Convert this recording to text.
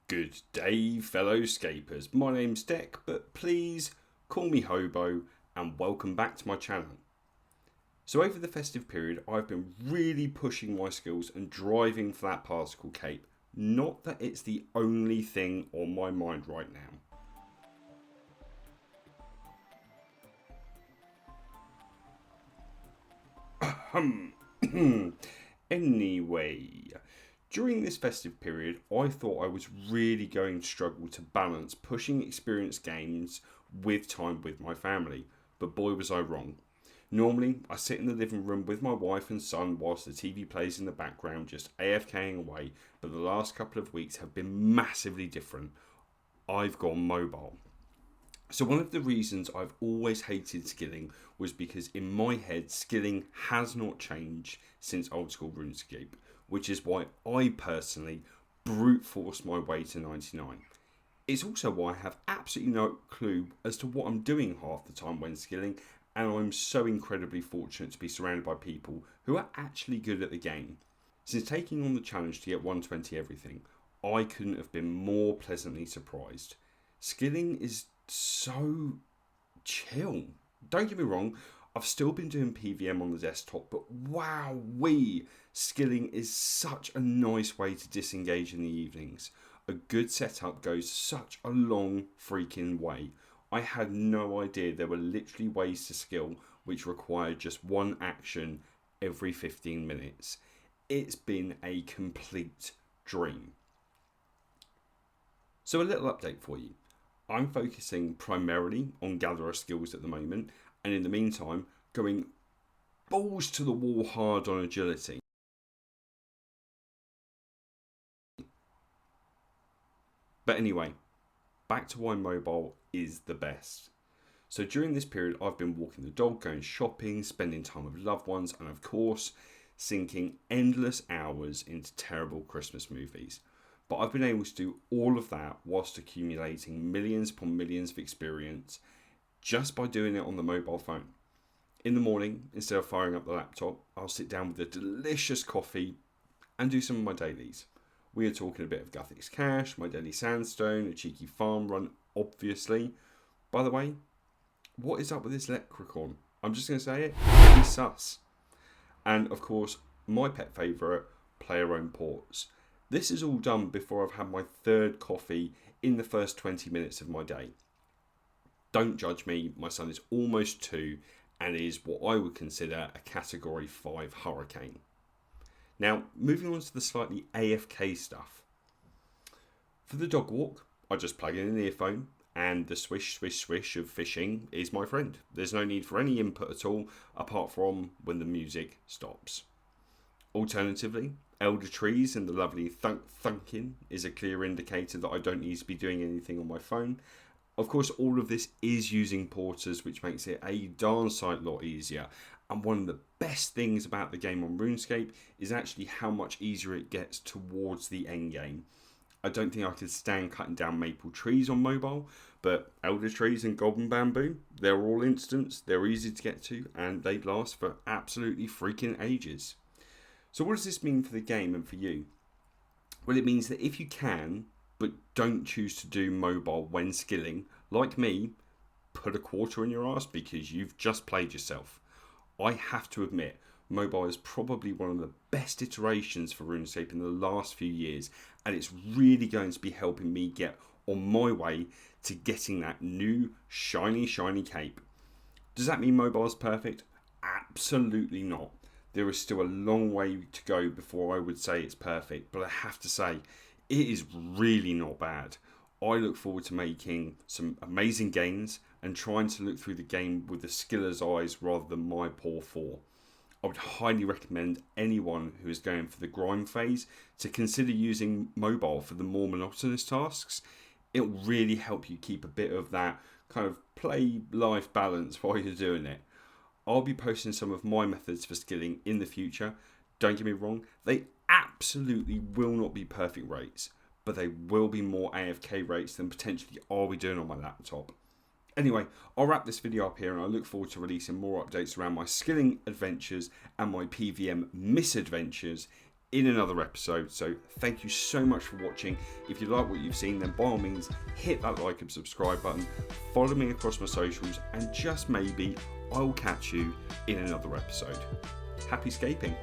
Good day, fellow scapers. My name's Deck, but please call me Hobo, and welcome back to my channel. So over the festive period, I've been really pushing my skills and driving for that particle cape. Not that it's the only thing on my mind right now. Anyway, during this festive period, I thought I was really going to struggle to balance pushing experienced games with time with my family, but boy was I wrong. Normally, I sit in the living room with my wife and son whilst the TV plays in the background, just AFKing away, but the last couple of weeks have been massively different. I've gone mobile. So one of the reasons I've always hated skilling was because in my head, skilling has not changed since old school Runescape, which is why I personally brute forced my way to 99. It's also why I have absolutely no clue as to what I'm doing half the time when skilling, and I'm so incredibly fortunate to be surrounded by people who are actually good at the game. Since taking on the challenge to get 120 everything, I couldn't have been more pleasantly surprised. Skilling is so chill. Don't get me wrong, I've still been doing PVM on the desktop, but wowee, skilling is such a nice way to disengage in the evenings. A good setup goes such a long freaking way. I had no idea there were literally ways to skill which required just one action every 15 minutes. It's been a complete dream. So a little update for you. I'm focusing primarily on gatherer skills at the moment, and in the meantime, going balls to the wall hard on agility. But anyway, back to why mobile is the best. So during this period, I've been walking the dog, going shopping, spending time with loved ones, and of course, sinking endless hours into terrible Christmas movies. But I've been able to do all of that whilst accumulating millions upon millions of experience just by doing it on the mobile phone. In the morning, instead of firing up the laptop, I'll sit down with a delicious coffee and do some of my dailies. We are talking a bit of Guthix Cash, my daily sandstone, a cheeky farm run, obviously. By the way, what is up with this leprechaun? I'm just going to say it, he's sus. And of course, my pet favourite, player owned ports. This is all done before I've had my third coffee in the first 20 minutes of my day. Don't judge me, my son is almost 2 and is what I would consider a category 5 hurricane. Now, moving on to the slightly AFK stuff. For the dog walk, I just plug in an earphone and the swish, swish, swish of fishing is my friend. There's no need for any input at all, apart from when the music stops. Alternatively, elder trees and the lovely thunking is a clear indicator that I don't need to be doing anything on my phone. Of course, all of this is using porters, which makes it a darn sight lot easier. And one of the best things about the game on Runescape is actually how much easier it gets towards the end game. I don't think I could stand cutting down maple trees on mobile, but elder trees and golden bamboo, they're all instant, they're easy to get to, and they last for absolutely freaking ages. So what does this mean for the game and for you? Well, it means that if you can, but don't choose to do mobile when skilling, like me, put a quarter in your arse because you've just played yourself. I have to admit, mobile is probably one of the best iterations for RuneScape in the last few years, and it's really going to be helping me get on my way to getting that new shiny cape. Does that mean mobile is perfect? Absolutely not. There is still a long way to go before I would say it's perfect, but I have to say, it is really not bad. I look forward to making some amazing gains and trying to look through the game with the skiller's eyes rather than my poor 4. I would highly recommend anyone who is going for the grind phase to consider using mobile for the more monotonous tasks. It will really help you keep a bit of that kind of play-life balance while you're doing it. I'll be posting some of my methods for skilling in the future. Don't get me wrong, they absolutely will not be perfect rates, but they will be more AFK rates than potentially I'll be doing on my laptop. Anyway, I'll wrap this video up here and I look forward to releasing more updates around my skilling adventures and my PVM misadventures in another episode. So thank you so much for watching. If you like what you've seen, then by all means hit that like and subscribe button, follow me across my socials, and just maybe I'll catch you in another episode. Happy scaping.